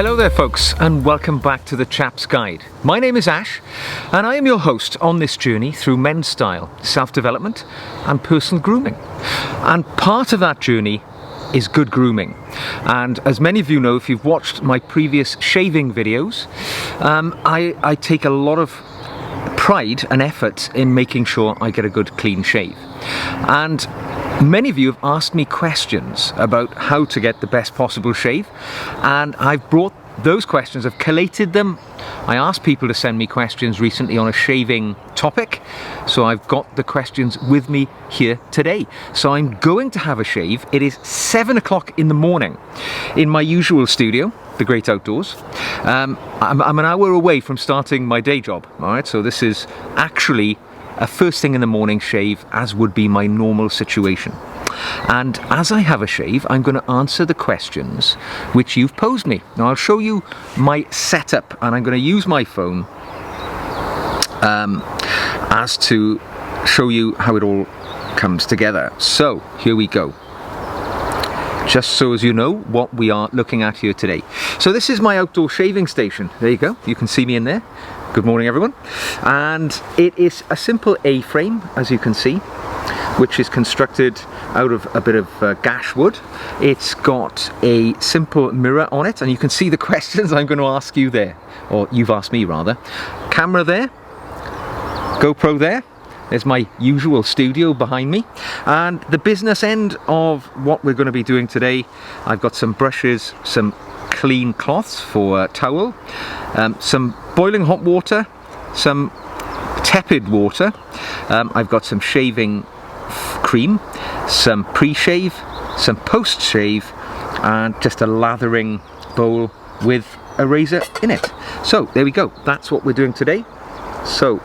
Hello there folks, and welcome back to the Chap's Guide. My name is Ash and I am your host on this journey through men's style, self-development and personal grooming. And part of that journey is good grooming. And as many of you know, if you've watched my previous shaving videos, I take a lot of pride and effort in making sure I get a good clean shave. And many of you have asked me questions about how to get the best possible shave, and I've brought those questions, I've collated them. I asked people to send me questions recently on a shaving topic, so I've got the questions with me here today. So I'm going to have a shave. It is 7 o'clock in the morning in my usual studio, the great outdoors. I'm an hour away from starting my day job, alright, so this is actually a first thing in the morning shave, as would be my normal situation. And as I have a shave, I'm going to answer the questions which you've posed me. Now I'll show you my setup, and I'm going to use my phone as to show you how it all comes together. So here we go. Just so as you know what we are looking at here today. So this is my outdoor shaving station. There you go, you can see me in there. Good morning everyone. And it is a simple A-frame, as you can see, which is constructed out of a bit of gash wood. It's got a simple mirror on it, and you can see the questions I'm going to ask you there, or you've asked me rather. Camera there, GoPro there. There's my usual studio behind me, and the business end of what we're going to be doing today, I've got some brushes, some clean cloths for towel, some boiling hot water, some tepid water, I've got some shaving cream, some pre-shave, some post-shave, and just a lathering bowl with a razor in it. So there we go, that's what we're doing today. So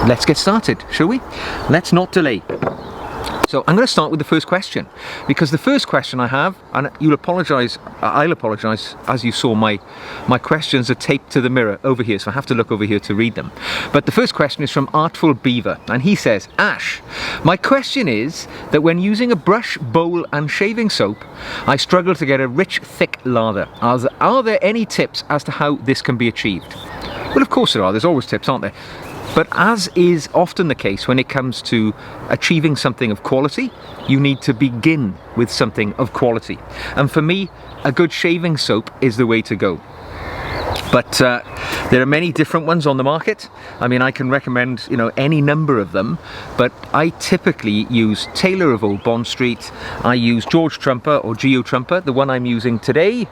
let's get started, shall we? Let's not delay. So I'm going to start with the first question, because the first question I have, and you'll apologise, I'll apologise, as you saw my questions are taped to the mirror over here, so I have to look over here to read them. But the first question is from Artful Beaver, and he says, Ash, my question is that when using a brush, bowl and shaving soap, I struggle to get a rich, thick lather. Are there any tips as to how this can be achieved? Well, of course there are, there's always tips, aren't there? But as is often the case when it comes to achieving something of quality, you need to begin with something of quality. And for me, a good shaving soap is the way to go. But there are many different ones on the market. I mean, I can recommend, you know, any number of them, but I typically use Taylor of Old Bond Street. I use George Trumper or Geo Trumper. The one I'm using today,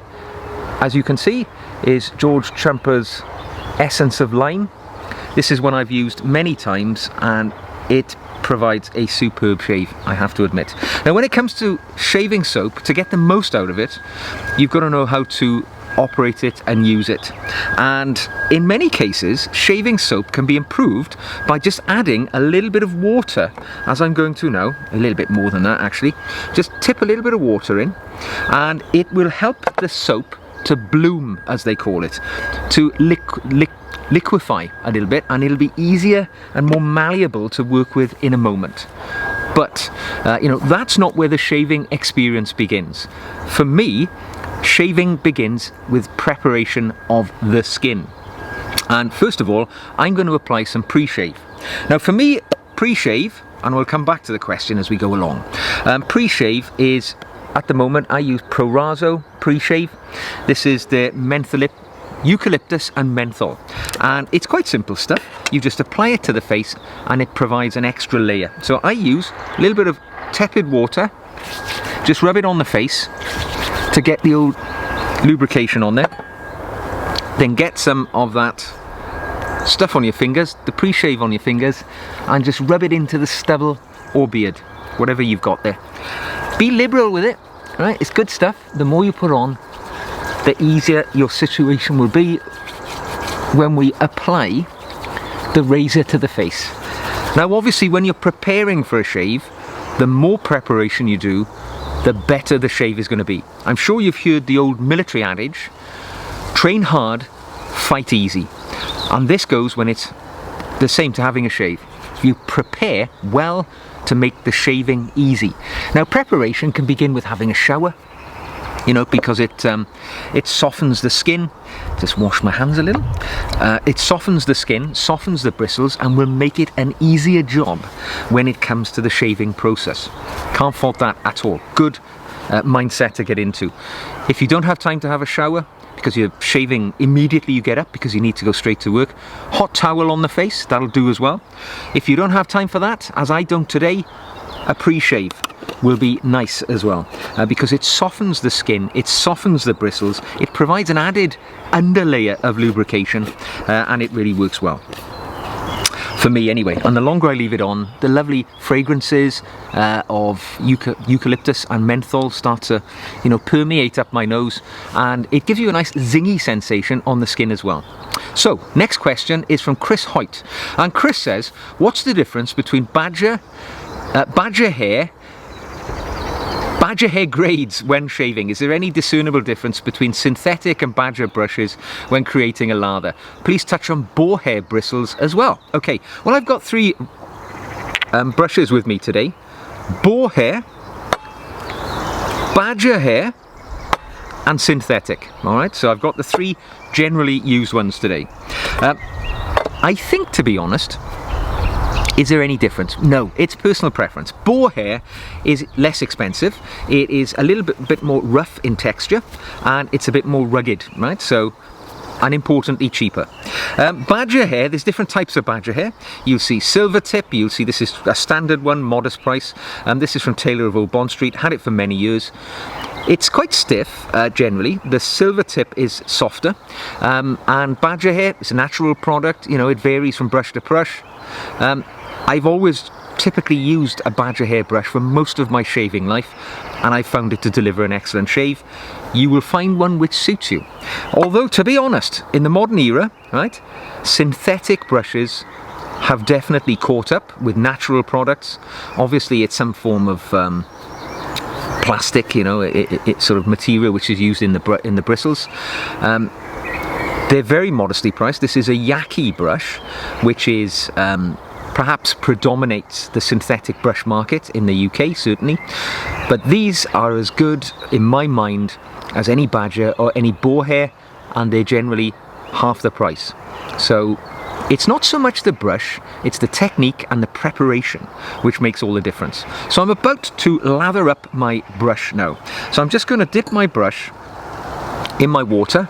as you can see, is George Trumper's Essence of Lime. This is one I've used many times, and it provides a superb shave, I have to admit. Now when it comes to shaving soap, to get the most out of it, you've got to know how to operate it and use it. And in many cases, shaving soap can be improved by just adding a little bit of water, as I'm going to now, a little bit more than that actually. Just tip a little bit of water in, and it will help the soap to bloom, as they call it, to liquefy a little bit, and it'll be easier and more malleable to work with in a moment. But you know, that's not where the shaving experience begins. For me, shaving begins with preparation of the skin. And first of all, I'm going to apply some pre-shave. Now for me, pre-shave, and we'll come back to the question as we go along, pre-shave is, at the moment I use Proraso pre-shave. This is the eucalyptus and menthol, and it's quite simple stuff. You just apply it to the face and it provides an extra layer. So I use a little bit of tepid water, just rub it on the face to get the old lubrication on there, then get some of that stuff on your fingers, the pre-shave on your fingers, and just rub it into the stubble or beard, whatever you've got there. Be liberal with it, right? It's good stuff. The more you put on, the easier your situation will be when we apply the razor to the face. Now obviously when you're preparing for a shave, the more preparation you do, the better the shave is going to be. I'm sure you've heard the old military adage, train hard, fight easy. And this goes when it's the same to having a shave. You prepare well to make the shaving easy. Now preparation can begin with having a shower, you know, because it softens the skin. Just wash my hands a little. It softens the skin, softens the bristles, and will make it an easier job when it comes to the shaving process. Can't fault that at all. Good mindset to get into. If you don't have time to have a shower because you're shaving immediately you get up because you need to go straight to work, hot towel on the face, that'll do as well. If you don't have time for that, as I don't today, a pre-shave will be nice as well, because it softens the skin, it softens the bristles, it provides an added underlayer of lubrication, and it really works well. For me anyway, and the longer I leave it on, the lovely fragrances of eucalyptus and menthol start to, you know, permeate up my nose, and it gives you a nice zingy sensation on the skin as well. So, next question is from Chris Hoyt, and Chris says, what's the difference between badger hair grades when shaving? Is there any discernible difference between synthetic and badger brushes when creating a lather? Please touch on boar hair bristles as well. Okay, well, I've got 3 brushes with me today. Boar hair, badger hair, and synthetic. All right, so I've got the 3 generally used ones today. I think, to be honest, is there any difference? No, it's personal preference. Boar hair is less expensive, it is a little bit more rough in texture, and it's a bit more rugged, right? So, and importantly, cheaper. Badger hair, there's different types of badger hair. You'll see silver tip, you'll see this is a standard one, modest price. This is from Taylor of Old Bond Street, had it for many years. It's quite stiff, generally. The silver tip is softer, and badger hair is a natural product, you know, it varies from brush to brush. I've always typically used a badger hair brush for most of my shaving life, and I've found it to deliver an excellent shave. You will find one which suits you. Although, to be honest, in the modern era, right, synthetic brushes have definitely caught up with natural products. Obviously, it's some form of plastic, you know, it's sort of material which is used in the bristles. They're very modestly priced. This is a Yaki brush, which is perhaps predominates the synthetic brush market in the UK, certainly. But these are as good, in my mind, as any badger or any boar hair, and they're generally half the price. So it's not so much the brush, it's the technique and the preparation which makes all the difference. So I'm about to lather up my brush now. So I'm just going to dip my brush in my water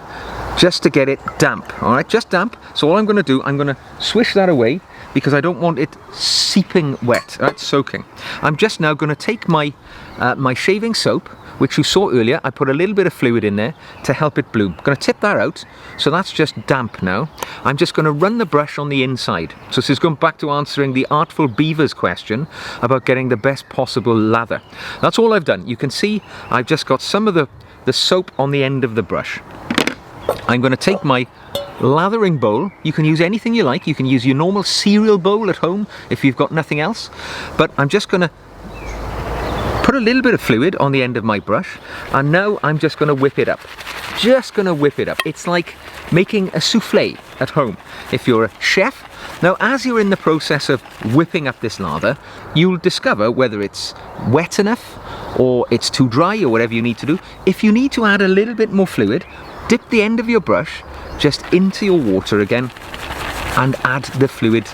just to get it damp, all right, just damp. So all I'm going to do, I'm going to swish that away because I don't want it seeping wet, right, soaking. I'm just now going to take my my shaving soap, which you saw earlier. I put a little bit of fluid in there to help it bloom. I'm going to tip that out, so that's just damp now. I'm just going to run the brush on the inside. So this is going back to answering the Artful Beaver's question about getting the best possible lather. That's all I've done. You can see I've just got some of the soap on the end of the brush. I'm going to take my lathering bowl. You can use anything you like. You can use your normal cereal bowl at home if you've got nothing else. But I'm just going to put a little bit of fluid on the end of my brush, and now I'm just going to whip it up. Just going to whip it up. It's like making a souffle at home if you're a chef. Now, as you're in the process of whipping up this lather, you'll discover whether it's wet enough or it's too dry or whatever you need to do. If you need to add a little bit more fluid, dip the end of your brush just into your water again and add the fluid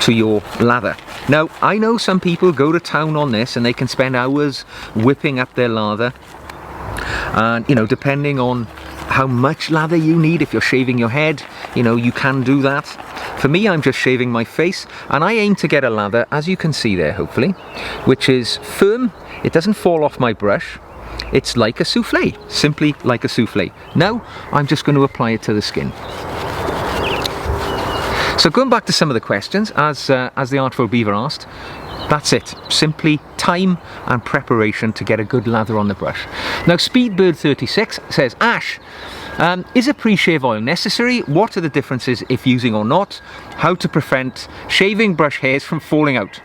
to your lather. Now, I know some people go to town on this and they can spend hours whipping up their lather, and you know, depending on how much lather you need, if you're shaving your head, you know, you can do that. For me, I'm just shaving my face, and I aim to get a lather, as you can see there hopefully, which is firm. It doesn't fall off my brush. It's like a souffle, simply like a souffle. Now, I'm just going to apply it to the skin. So going back to some of the questions, as the Artful Beaver asked, that's it. Simply time and preparation to get a good lather on the brush. Now, Speedbird36 says, Ash, is a pre-shave oil necessary? What are the differences if using or not? How to prevent shaving brush hairs from falling out?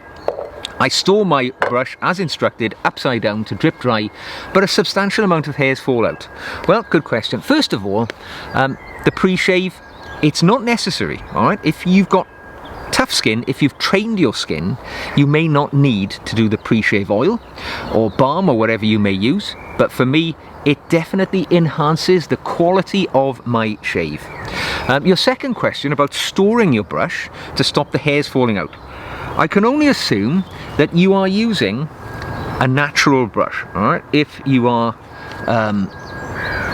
I store my brush as instructed upside down to drip dry, but a substantial amount of hairs fall out. Well, good question. First of all, the pre-shave, it's not necessary, all right? If you've got tough tough skin, if you've trained your skin, you may not need to do the pre-shave oil or balm or whatever you may use, but for me, it definitely enhances the quality of my shave. Your second question about storing your brush to stop the hairs falling out. I can only assume that you are using a natural brush, all right? If you are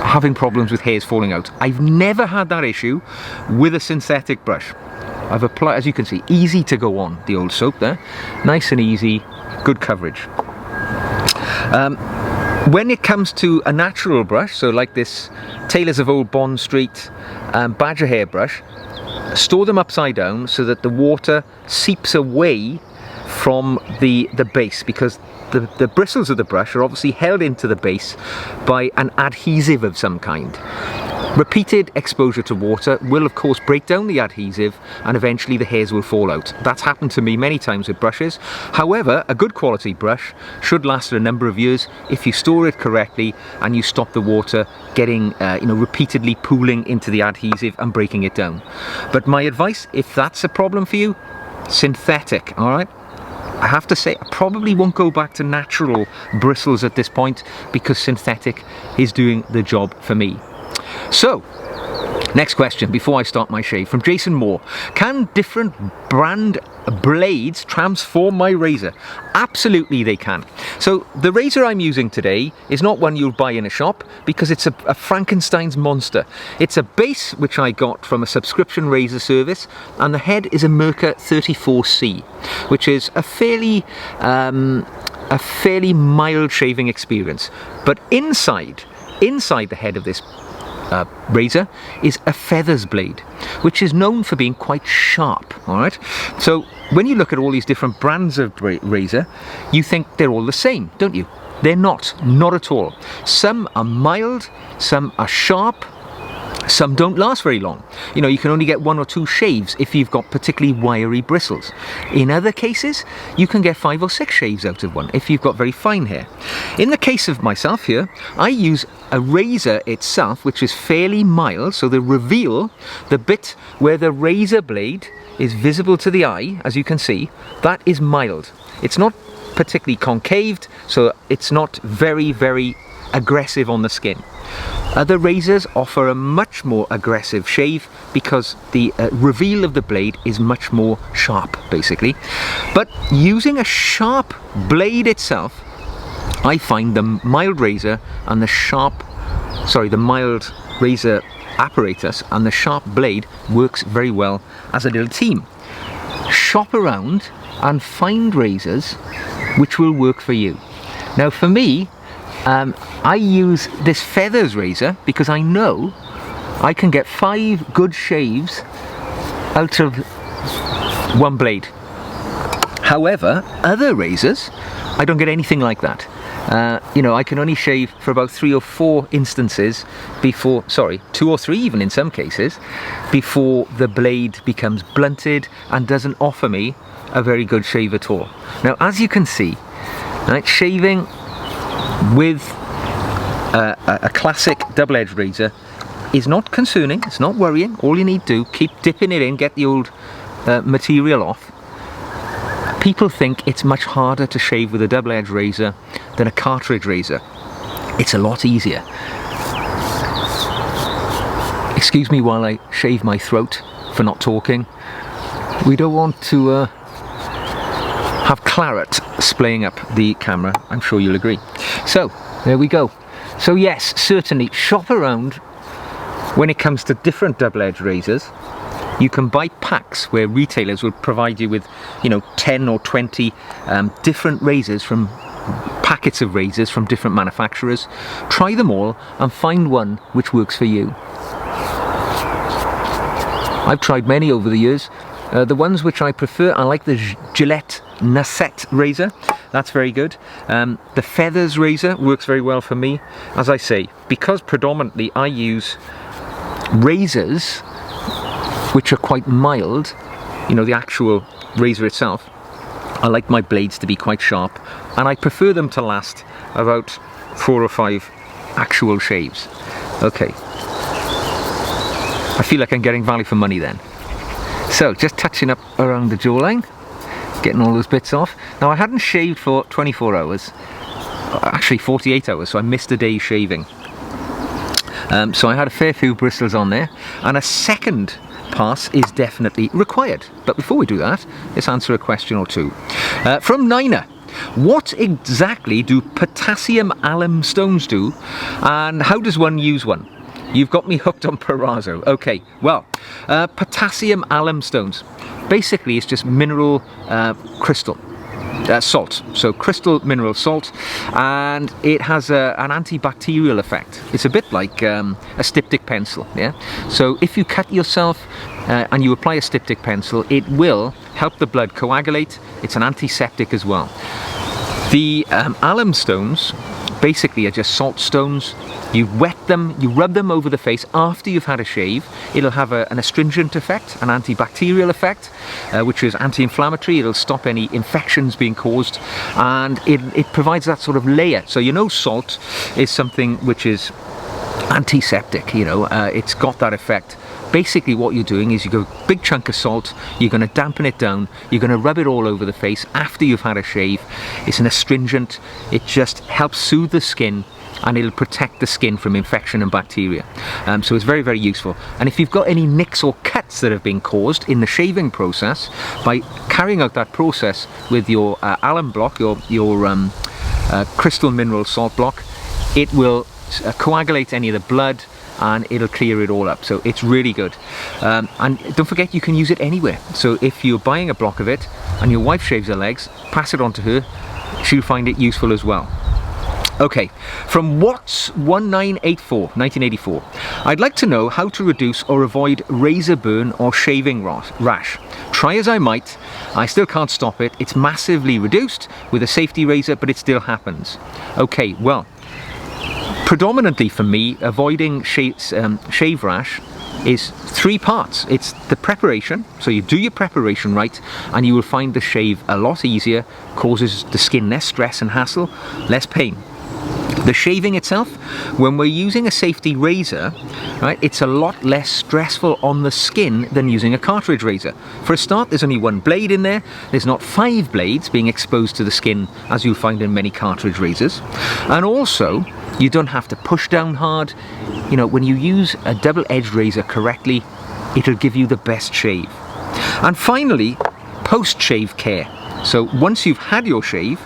having problems with hairs falling out. I've never had that issue with a synthetic brush. I've applied, as you can see, easy to go on, the old soap there. Nice and easy, good coverage. When it comes to a natural brush, so like this Tailors of Old Bond Street badger hair brush, store them upside down so that the water seeps away from the base, because the bristles of the brush are obviously held into the base by an adhesive of some kind. Repeated exposure to water will of course break down the adhesive and eventually the hairs will fall out. That's happened to me many times with brushes. However, a good quality brush should last a number of years if you store it correctly and you stop the water getting repeatedly pooling into the adhesive and breaking it down. But my advice, if that's a problem for you, synthetic, all right? I have to say, I probably won't go back to natural bristles at this point because synthetic is doing the job for me. So, next question before I start my shave from Jason Moore. Can different brand blades transform my razor? Absolutely they can. So the razor I'm using today is not one you'll buy in a shop because it's a Frankenstein's monster. It's a base which I got from a subscription razor service, and the head is a Merkur 34C, which is a fairly mild shaving experience. But inside the head of this razor is a feathers blade, which is known for being quite sharp, all right? So when you look at all these different brands of razor, you think they're all the same, don't you? They're not at all. Some are mild, some are sharp, some don't last very long. You know, you can only get 1 or 2 shaves if you've got particularly wiry bristles. In other cases, you can get 5 or 6 shaves out of one if you've got very fine hair. In the case of myself here, I use a razor itself which is fairly mild, so the reveal, the bit where the razor blade is visible to the eye, as you can see, that is mild. It's not particularly concaved, so it's not very, very aggressive on the skin. Other razors offer a much more aggressive shave because the reveal of the blade is much more sharp, basically. But using a sharp blade itself, I find the mild razor and the mild razor apparatus and the sharp blade works very well as a little team. Shop around and find razors which will work for you. Now for me, I use this feathers razor because I know I can get 5 good shaves out of one blade. However, other razors, I don't get anything like that. I can only shave for about 3 or 4 instances before, 2 or 3 even in some cases, before the blade becomes blunted and doesn't offer me a very good shave at all. Now, as you can see, right, shaving with a classic double-edged razor is not concerning, it's not worrying. All you need to do, keep dipping it in, get the old material off. People think it's much harder to shave with a double-edged razor than a cartridge razor. It's a lot easier. Excuse me while I shave my throat for not talking. We don't want to have claret splaying up the camera, I'm sure you'll agree. So, there we go. So yes, certainly shop around when it comes to different double-edged razors. You can buy packs where retailers will provide you with, 10 or 20 different razors from packets of razors from different manufacturers. Try them all and find one which works for you. I've tried many over the years. The ones which I prefer, I like the Gillette Nasset razor. That's very good. The feathers razor works very well for me. As I say, because predominantly I use razors which are quite mild, the actual razor itself, I like my blades to be quite sharp, and I prefer them to last about 4 or 5 actual shaves. Okay. I feel like I'm getting value for money then. So just touching up around the jawline, getting all those bits off. Now I hadn't shaved for 24 hours, actually 48 hours, so I missed a day shaving. So I had a fair few bristles on there, and a second pass is definitely required. But before we do that, let's answer a question or two. From Nina. What exactly do potassium alum stones do, and how does one use one? You've got me hooked on Perazzo. Okay, well, potassium alum stones. Basically, it's just mineral crystal salt. So crystal mineral salt, and it has an antibacterial effect. It's a bit like a styptic pencil, yeah? So if you cut yourself and you apply a styptic pencil, it will help the blood coagulate. It's an antiseptic as well. The alum stones basically are just salt stones. You wet them, you rub them over the face after you've had a shave. It'll have an astringent effect, an antibacterial effect, which is anti-inflammatory. It'll stop any infections being caused, and it provides that sort of layer. So you know salt is something which is antiseptic, you know, it's got that effect. Basically what you're doing is you go big chunk of salt, you're going to dampen it down, you're going to rub it all over the face after you've had a shave. It's an astringent, it just helps soothe the skin, and it'll protect the skin from infection and bacteria. So it's very, very useful. And if you've got any nicks or cuts that have been caused in the shaving process, by carrying out that process with your alum block, your crystal mineral salt block, it will coagulate any of the blood, and it'll clear it all up. So it's really good. And don't forget, you can use it anywhere. So if you're buying a block of it and your wife shaves her legs, pass it on to her. She'll find it useful as well. Okay, from Watts1984, 1984. I'd like to know how to reduce or avoid razor burn or shaving rash. Try as I might, I still can't stop it. It's massively reduced with a safety razor, but it still happens. Okay, well, predominantly for me, avoiding shave rash is three parts. It's the preparation, so you do your preparation right, and you will find the shave a lot easier, causes the skin less stress and hassle, less pain. The shaving itself, when we're using a safety razor, right, it's a lot less stressful on the skin than using a cartridge razor. For a start, there's only one blade in there. There's not 5 blades being exposed to the skin as you'll find in many cartridge razors. And also, you don't have to push down hard. You know, when you use a double-edged razor correctly, it'll give you the best shave. And finally, post-shave care. So once you've had your shave,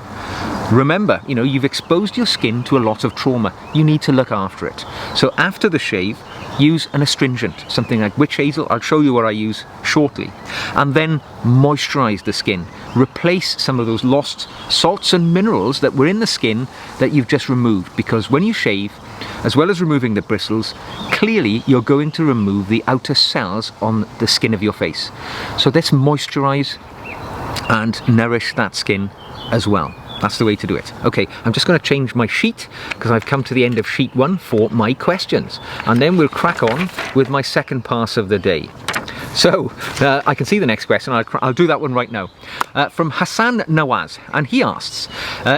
remember, you know, you've exposed your skin to a lot of trauma. You need to look after it. So after the shave, use an astringent, something like witch hazel. I'll show you what I use shortly. And then moisturize the skin. Replace some of those lost salts and minerals that were in the skin that you've just removed. Because when you shave, as well as removing the bristles, clearly you're going to remove the outer cells on the skin of your face. So let's moisturize and nourish that skin as well. That's the way to do it. Okay, I'm just going to change my sheet because I've come to the end of sheet 1 for my questions, and then we'll crack on with my second pass of the day. So, I can see the next question. I'll do that one right now. From Hassan Nawaz, and he asks,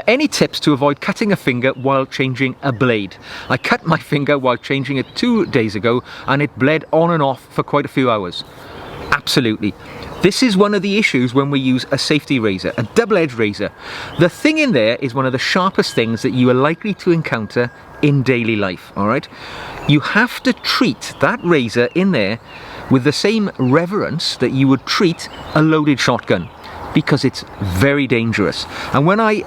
any tips to avoid cutting a finger while changing a blade? I cut my finger while changing it 2 days ago, and it bled on and off for quite a few hours. Absolutely. This is one of the issues when we use a safety razor, a double-edged razor. The thing in there is one of the sharpest things that you are likely to encounter in daily life, all right? You have to treat that razor in there with the same reverence that you would treat a loaded shotgun, because it's very dangerous. And when I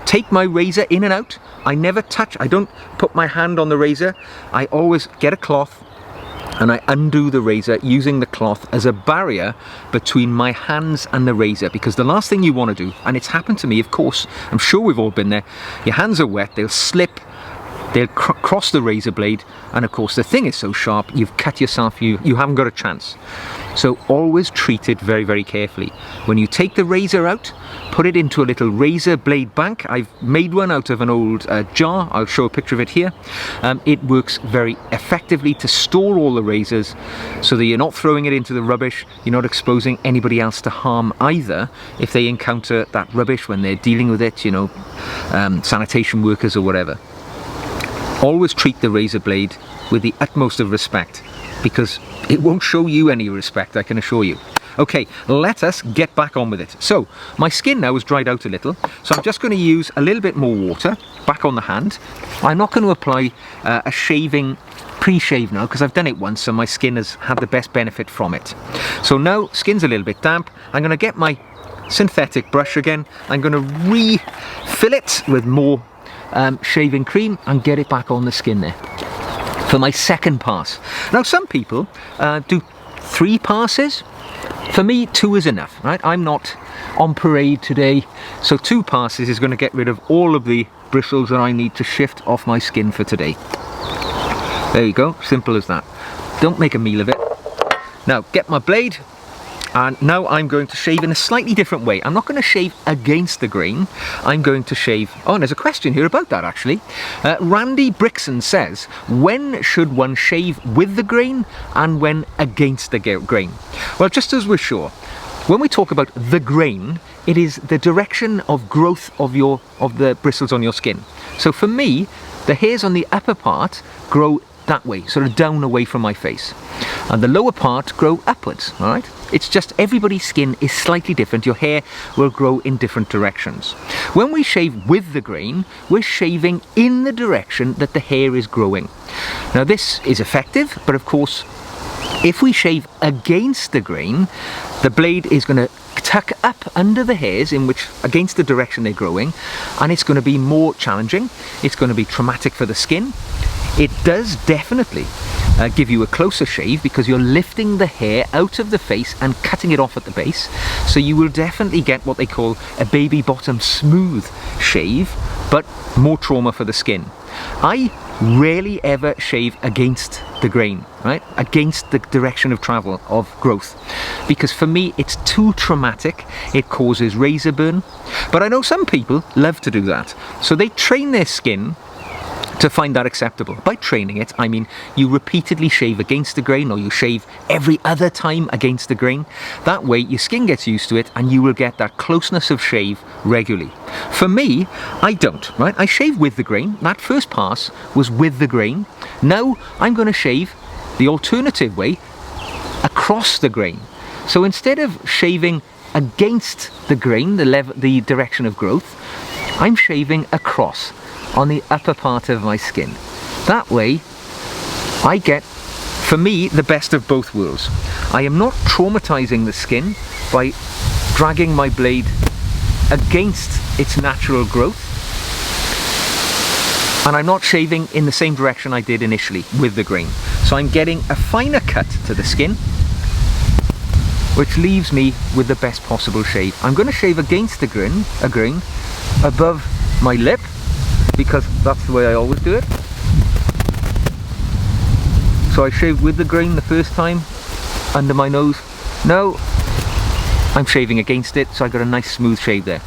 take my razor in and out, I never touch, I don't put my hand on the razor. I always get a cloth and I undo the razor using the cloth as a barrier between my hands and the razor, because the last thing you want to do, and it's happened to me, of course, I'm sure we've all been there, your hands are wet, they'll slip, they'll cross the razor blade, and of course the thing is so sharp, you've cut yourself, you haven't got a chance. So always treat it very, very carefully. When you take the razor out, put it into a little razor blade bank. I've made one out of an old jar. I'll show a picture of it here. It works very effectively to store all the razors so that you're not throwing it into the rubbish, you're not exposing anybody else to harm either if they encounter that rubbish when they're dealing with it, you know, sanitation workers or whatever. Always treat the razor blade with the utmost of respect, because it won't show you any respect, I can assure you. Okay, let us get back on with it. So, my skin now has dried out a little, so I'm just going to use a little bit more water back on the hand. I'm not going to apply a shaving pre-shave now because I've done it once and my skin has had the best benefit from it. So now, skin's a little bit damp. I'm going to get my synthetic brush again. I'm going to refill it with more shaving cream and get it back on the skin there for my second pass. Now some people do 3 passes. For me, 2 is enough, right? I'm not on parade today, so 2 passes is going to get rid of all of the bristles that I need to shift off my skin for today. There you go, simple as that. Don't make a meal of it. Now get my blade, and now I'm going to shave in a slightly different way. I'm not going to shave against the grain. I'm going to shave... Oh, and there's a question here about that actually. Randy Brixton says, when should one shave with the grain and when against the grain? Well, just as we're sure, when we talk about the grain, it is the direction of growth of the bristles on your skin. So for me, the hairs on the upper part grow that way, sort of down away from my face, and the lower part grow upwards. All right, it's just everybody's skin is slightly different. Your hair will grow in different directions. When we shave with the grain, we're shaving in the direction that the hair is growing. Now this is effective, but of course if we shave against the grain, the blade is going to tuck up under the hairs against the direction they're growing, and it's going to be more challenging. It's going to be traumatic for the skin. It does definitely give you a closer shave because you're lifting the hair out of the face and cutting it off at the base. So you will definitely get what they call a baby bottom smooth shave, but more trauma for the skin. I rarely ever shave against the grain, right? Against the direction of travel of growth, because for me it's too traumatic. It causes razor burn. But I know some people love to do that, so they train their skin to find that acceptable. By training it, I mean you repeatedly shave against the grain, or you shave every other time against the grain. That way your skin gets used to it and you will get that closeness of shave regularly. For me, I don't, right? I shave with the grain. That first pass was with the grain. Now I'm going to shave the alternative way, across the grain. So instead of shaving against the grain, the direction of growth, I'm shaving across on the upper part of my skin. That way I get, for me, the best of both worlds. I am not traumatizing the skin by dragging my blade against its natural growth, and I'm not shaving in the same direction I did initially with the grain. So I'm getting a finer cut to the skin, which leaves me with the best possible shave. I'm going to shave against the grain, above my lip, because that's the way I always do it. So I shaved with the grain the first time, under my nose. Now I'm shaving against it, so I got a nice smooth shave there.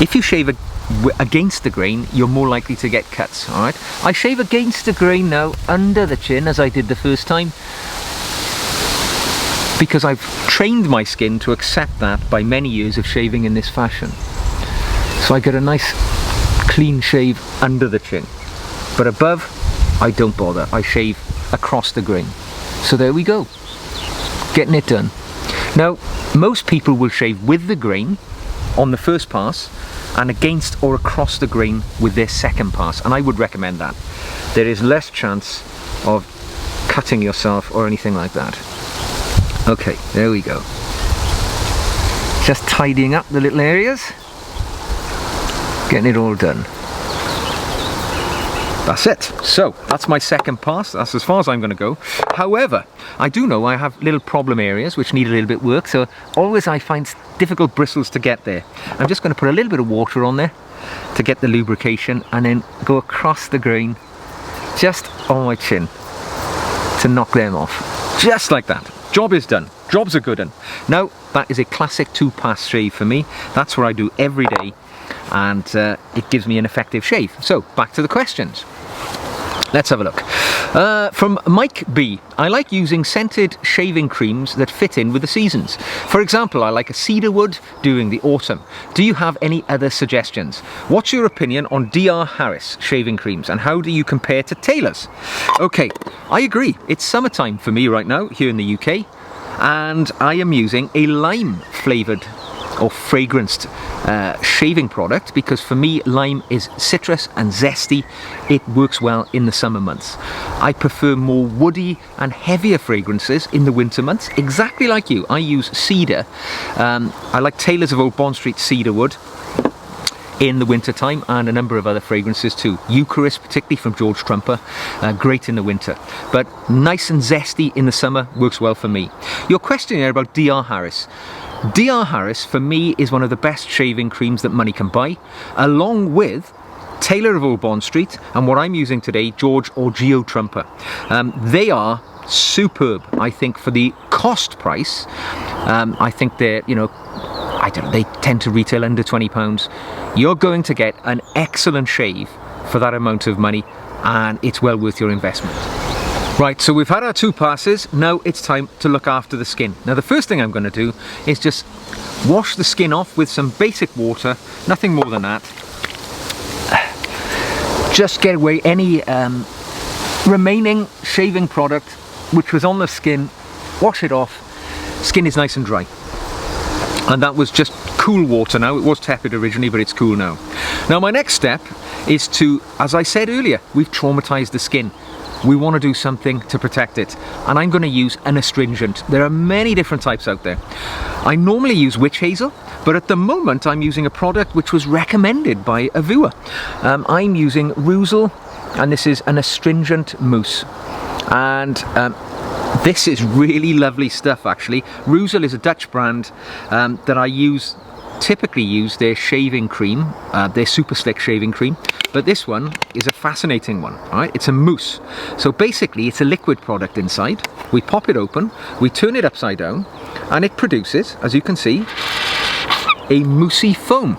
If you shave against the grain, you're more likely to get cuts, alright? I shave against the grain now, under the chin, as I did the first time, because I've trained my skin to accept that by many years of shaving in this fashion. So I get a nice clean shave under the chin, but above I don't bother. I shave across the grain. So there we go, getting it done. Now most people will shave with the grain on the first pass and against or across the grain with their second pass, and I would recommend that. There is less chance of cutting yourself or anything like that. Okay, there we go, just tidying up the little areas, getting it all done. That's it. So that's my second pass. That's as far as I'm going to go. However, I do know I have little problem areas which need a little bit work, so always I find difficult bristles to get there. I'm just going to put a little bit of water on there to get the lubrication, and then go across the grain just on my chin to knock them off, just like that. Job is done. Job's a good one. Now that is a classic 2-pass shave for me. That's what I do every day, and it gives me an effective shave. So back to the questions. Let's have a look. From Mike B. I like using scented shaving creams that fit in with the seasons. For example, I like a cedarwood during the autumn. Do you have any other suggestions? What's your opinion on DR Harris shaving creams, and how do you compare to Taylor's? Okay, I agree. It's summertime for me right now here in the UK. and I am using a lime flavoured or fragranced shaving product, because for me lime is citrus and zesty. It works well in the summer months. I prefer more woody and heavier fragrances in the winter months, exactly like you. I use cedar. I like Taylor's of Old Bond Street cedar wood in the winter time, and a number of other fragrances too. Eucharist, particularly from George Trumper, great in the winter, but nice and zesty in the summer, works well for me. Your question here about DR Harris. DR Harris for me is one of the best shaving creams that money can buy, along with Taylor of Old Bond Street and what I'm using today, George or Geo Trumper. They are superb, I think, for the cost price. I think they're, you know, I don't know, they tend to retail under £20. You're going to get an excellent shave for that amount of money, and it's well worth your investment. Right, so we've had our 2 passes, now it's time to look after the skin. Now the first thing I'm going to do is just wash the skin off with some basic water, nothing more than that. Just get away any remaining shaving product which was on the skin, wash it off, skin is nice and dry. And that was just cool water now. It was tepid originally, but it's cool now. Now my next step is to, as I said earlier, we've traumatized the skin. We want to do something to protect it, and I'm going to use an astringent. There are many different types out there. I normally use witch hazel, but at the moment I'm using a product which was recommended by a viewer. I'm using Rusel, and this is an astringent mousse. And this is really lovely stuff actually. Rusel is a Dutch brand that I typically use their shaving cream, their super slick shaving cream, but this one is a fascinating one. All right, it's a mousse, so basically it's a liquid product inside. We pop it open, we turn it upside down, and it produces, as you can see, a moussey foam,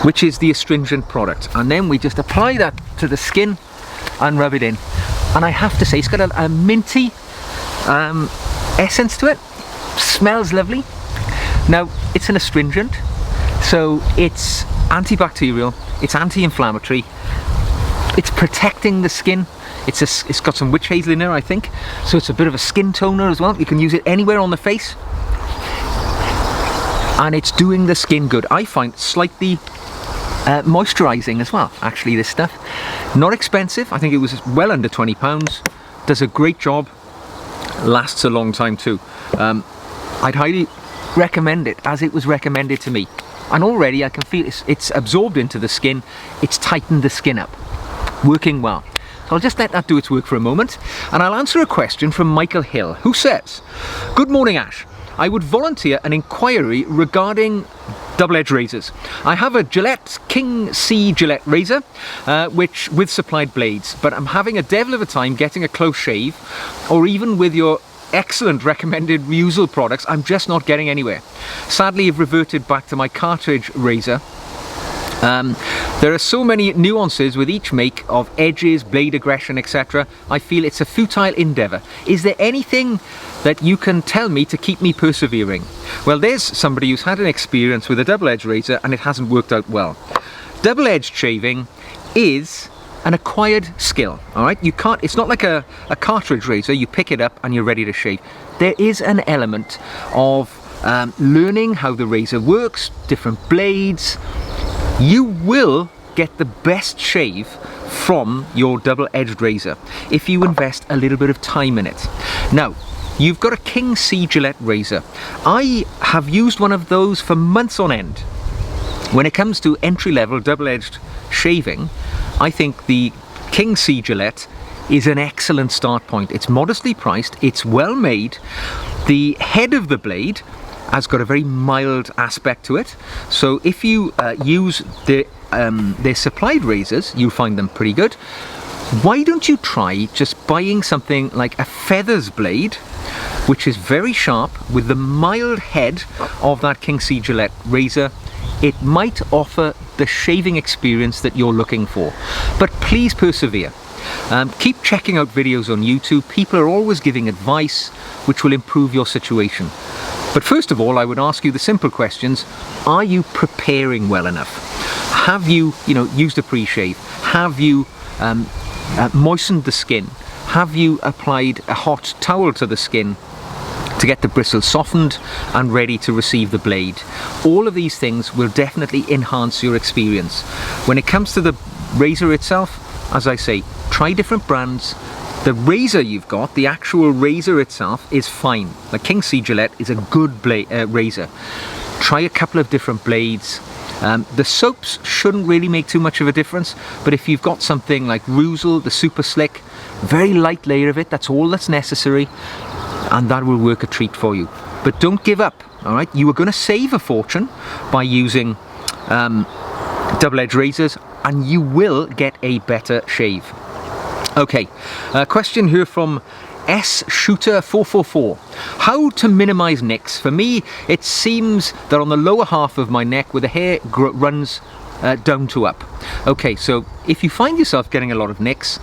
which is the astringent product, and then we just apply that to the skin and rub it in. And I have to say, it's got a minty essence to it, smells lovely. Now, it's an astringent, so it's antibacterial, it's anti-inflammatory, it's protecting the skin. It's got some witch hazel in there, I think, so it's a bit of a skin toner as well. You can use it anywhere on the face, and it's doing the skin good. I find slightly moisturising as well, actually, this stuff. Not expensive, I think it was well under £20, does a great job, lasts a long time too. I'd highly recommend it, as it was recommended to me, and already I can feel it's absorbed into the skin, it's tightened the skin up, working well. So I'll just let that do its work for a moment, and I'll answer a question from Michael Hill, who says, "Good morning, Ash. I would volunteer an inquiry regarding double-edged razors. I have a Gillette King C Gillette razor, which with supplied blades, but I'm having a devil of a time getting a close shave, or even with your excellent recommended reusable products, I'm just not getting anywhere. Sadly, I've reverted back to my cartridge razor. There are so many nuances with each make of edges, blade aggression, etc. I feel it's a futile endeavour. Is there anything that you can tell me to keep me persevering?" Well, there's somebody who's had an experience with a double-edged razor and it hasn't worked out well. Double-edged shaving is an acquired skill, all right? You can't, it's not like a cartridge razor, you pick it up and you're ready to shave. There is an element of learning how the razor works, different blades. You will get the best shave from your double-edged razor if you invest a little bit of time in it. Now, you've got a King C Gillette razor. I have used one of those for months on end. When it comes to entry-level double-edged shaving, I think the King C Gillette is an excellent start point. It's modestly priced, it's well made, the head of the blade has got a very mild aspect to it, so if you use their supplied razors, you'll find them pretty good. Why don't you try just buying something like a feathers blade, which is very sharp, with the mild head of that King C Gillette razor. It might offer the shaving experience that you're looking for, but please persevere. Keep checking out videos on YouTube. People are always giving advice which will improve your situation. But first of all, I would ask you the simple questions. Are you preparing well enough? Have you, used a pre-shave? Have you moistened the skin? Have you applied a hot towel to the skin to get the bristles softened and ready to receive the blade. All of these things will definitely enhance your experience. When it comes to the razor itself, as I say, try different brands. The razor you've got, the actual razor itself, is fine. The King C Gillette is a good razor. Try a couple of different blades. The soaps shouldn't really make too much of a difference, but if you've got something like Ruzel, the Super Slick, very light layer of it, that's all that's necessary, and that will work a treat for you. But don't give up, all right? You are going to save a fortune by using double-edged razors, and you will get a better shave. Okay, a question here from S Shooter 444. How to minimize nicks? For me, it seems that on the lower half of my neck where the hair runs down to up. Okay, so if you find yourself getting a lot of nicks,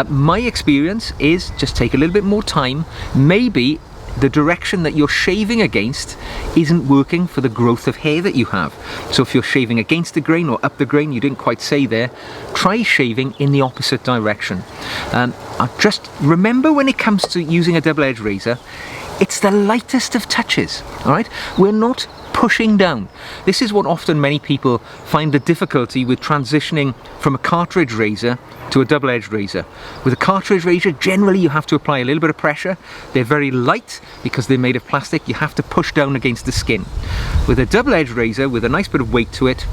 my experience is just take a little bit more time. Maybe the direction that you're shaving against isn't working for the growth of hair that you have. So if you're shaving against the grain or up the grain, you didn't quite say there, try shaving in the opposite direction. Just remember, when it comes to using a double-edged razor, it's the lightest of touches, all right? We're not pushing down. This is what often many people find the difficulty with transitioning from a cartridge razor to a double-edged razor. With a cartridge razor, generally you have to apply a little bit of pressure. They're very light because they're made of plastic. You have to push down against the skin. With a double-edged razor with a nice bit of weight to it,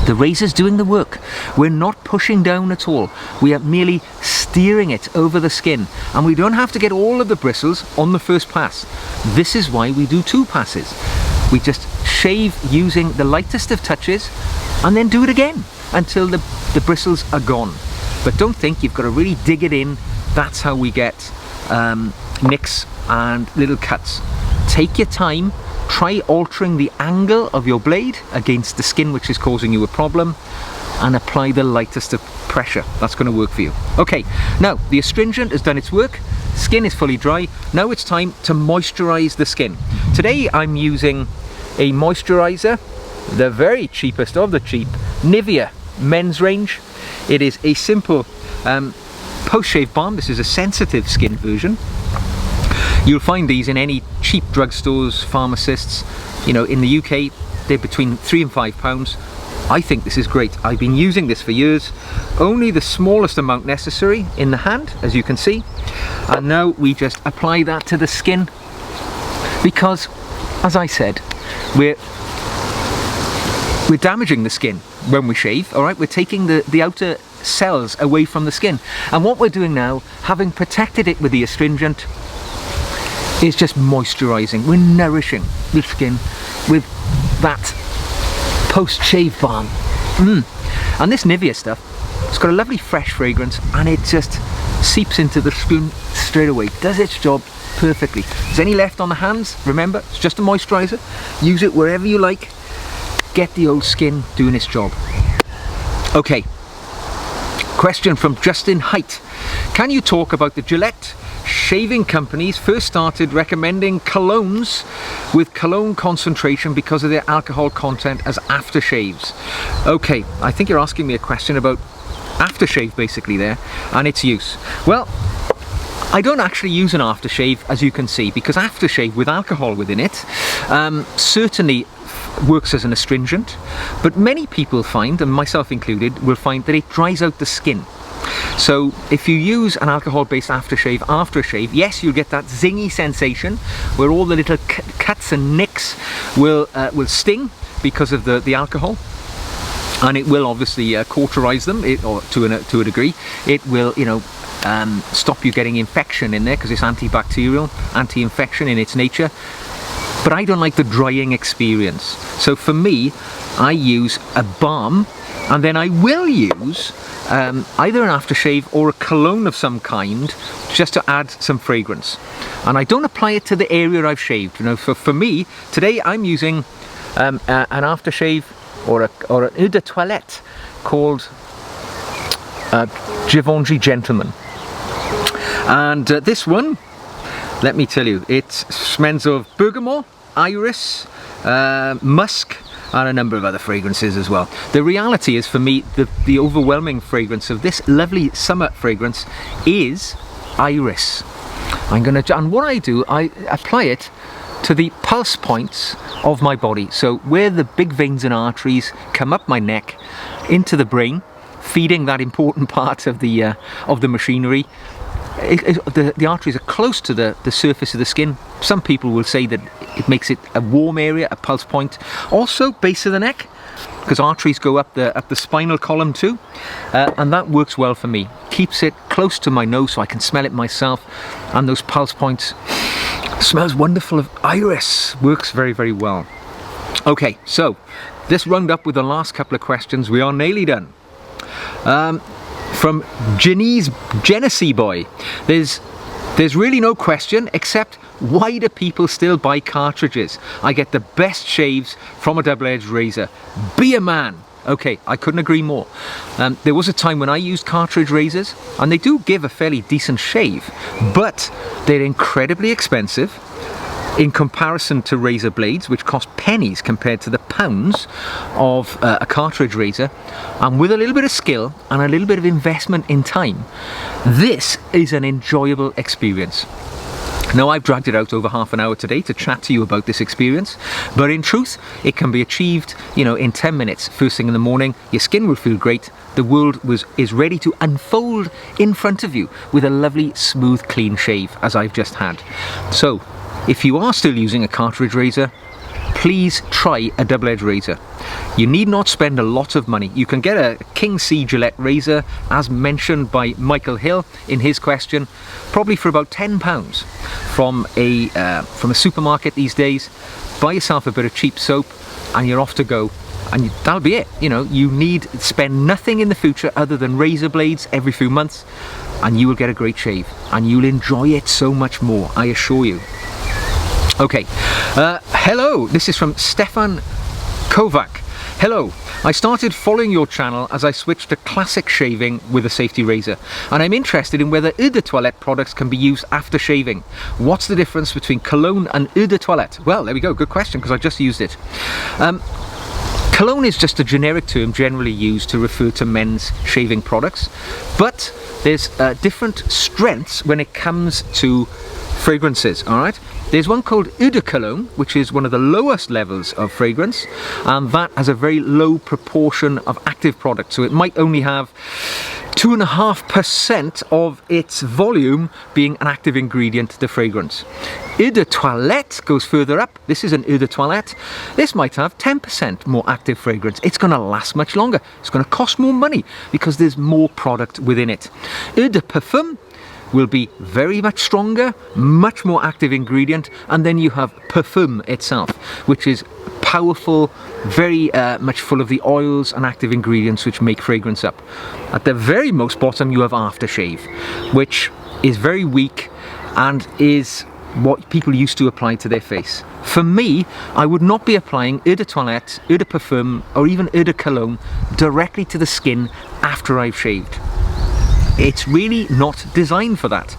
the razor's doing the work. We're not pushing down at all. We are merely steering it over the skin, and we don't have to get all of the bristles on the first pass. This is why we do 2 passes. We just shave using the lightest of touches and then do it again until the bristles are gone. But don't think you've got to really dig it in. That's how we get nicks and little cuts. Take your time. Try altering the angle of your blade against the skin which is causing you a problem, and apply the lightest of pressure. That's going to work for you. Okay, now the astringent has done its work. Skin is fully dry. Now it's time to moisturize the skin. Today I'm using a moisturizer, the very cheapest of the cheap, Nivea men's range. It is a simple post-shave balm. This is a sensitive skin version. You'll find these in any cheap drugstores, pharmacists. You know, in the UK, they're between £3 and £5. I think this is great. I've been using this for years. Only the smallest amount necessary in the hand, as you can see. And now we just apply that to the skin, because, as I said, we're damaging the skin when we shave, all right? We're taking the outer cells away from the skin. And what we're doing now, having protected it with the astringent, is just moisturizing. We're nourishing the skin with that post-shave balm. And this Nivea stuff, it's got a lovely fresh fragrance, and it just seeps into the skin straight away. Does its job perfectly. If there's any left on the hands, remember, it's just a moisturizer. Use it wherever you like. Get the old skin doing its job. Okay. Question from Justin Height. Can you talk about the Gillette shaving companies first started recommending colognes with cologne concentration because of their alcohol content as aftershaves? Okay, I think you're asking me a question about aftershave basically there, and its use. Well, I don't actually use an aftershave, as you can see, because aftershave with alcohol within it certainly works as an astringent, but many people find, and myself included, will find that it dries out the skin. So if you use an alcohol-based aftershave after a shave, yes, you'll get that zingy sensation where all the little cuts and nicks will sting because of the alcohol, and it will obviously cauterize them, or to a degree. It will, you know, stop you getting infection in there because it's antibacterial, anti-infection in its nature. But I don't like the drying experience. So for me, I use a balm, and then I will use either an aftershave or a cologne of some kind, just to add some fragrance. And I don't apply it to the area I've shaved. You know, for me today, I'm using an aftershave or an eau de toilette called Givenchy Gentleman. And this one, let me tell you, it smells of bergamot, iris, musk, and a number of other fragrances as well. The reality is, for me, the overwhelming fragrance of this lovely summer fragrance is iris. and what I do, I apply it to the pulse points of my body. So where the big veins and arteries come up my neck into the brain, feeding that important part of the machinery. The arteries are close to the surface of the skin. Some people will say that it makes it a warm area, a pulse point. Also base of the neck, because arteries go up the spinal column too, and that works well for me. Keeps it close to my nose so I can smell it myself, and those pulse points. Smells wonderful of iris. Works very, very well. Okay, so this round up with the last couple of questions. We are nearly done. From Genesee Boy, there's really no question except, why do people still buy cartridges? I get the best shaves from a double-edged razor. Be a man. Okay, I couldn't agree more. There was a time when I used cartridge razors, and they do give a fairly decent shave, but they're incredibly expensive in comparison to razor blades, which cost pennies compared to the pounds of a cartridge razor. And with a little bit of skill and a little bit of investment in time, this is an enjoyable experience. Now, I've dragged it out over half an hour today to chat to you about this experience, but in truth, it can be achieved, in 10 minutes, first thing in the morning. Your skin will feel great. The world is ready to unfold in front of you with a lovely, smooth, clean shave, as I've just had. So, if you are still using a cartridge razor, please try a double-edged razor. You need not spend a lot of money. You can get a King C Gillette razor, as mentioned by Michael Hill in his question, probably for about £10 from a supermarket these days. Buy yourself a bit of cheap soap and you're off to go, and that'll be it. You need spend nothing in the future other than razor blades every few months, and you will get a great shave and you'll enjoy it so much more, I assure you. Okay, hello, this is from Stefan Kovac. Hello, I started following your channel as I switched to classic shaving with a safety razor, and I'm interested in whether eau de toilette products can be used after shaving. What's the difference between cologne and eau de toilette? Well, there we go, good question, because I just used it. Cologne is just a generic term generally used to refer to men's shaving products, but there's different strengths when it comes to fragrances, alright? There's one called eau de cologne, which is one of the lowest levels of fragrance, and that has a very low proportion of active product, so it might only have 2.5% of its volume being an active ingredient to the fragrance. Eau de toilette goes further up. This is an eau de toilette. This might have 10% more active fragrance. It's going to last much longer. It's going to cost more money because there's more product within it. Eau de parfum will be very much stronger, much more active ingredient, and then you have parfum itself, which is powerful, very much full of the oils and active ingredients which make fragrance up. At the very most bottom you have aftershave, which is very weak and is what people used to apply to their face. For me, I would not be applying eau de toilette, eau de parfum, or even eau de cologne directly to the skin after I've shaved. It's really not designed for that.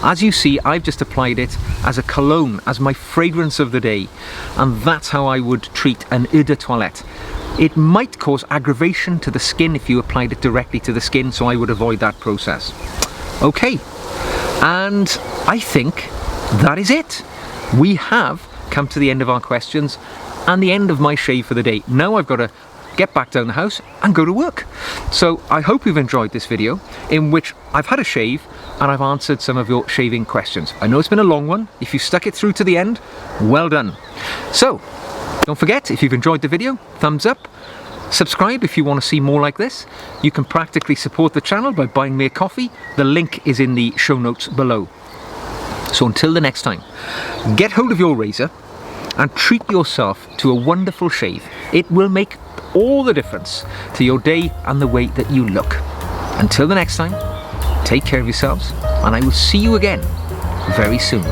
As you see, I've just applied it as a cologne, as my fragrance of the day, and that's how I would treat an eau de toilette. It might cause aggravation to the skin if you applied it directly to the skin, so I would avoid that process. Okay, and I think that is it. We have come to the end of our questions and the end of my shave for the day. Now I've got to get back down the house and go to work. So I hope you've enjoyed this video in which I've had a shave and I've answered some of your shaving questions. I know it's been a long one. If you stuck it through to the end, well done. So don't forget, if you've enjoyed the video, thumbs up, subscribe if you want to see more like this. You can practically support the channel by buying me a coffee. The link is in the show notes below. So until the next time, get hold of your razor and treat yourself to a wonderful shave. It will make all the difference to your day and the way that you look. Until the next time, take care of yourselves, and I will see you again very soon.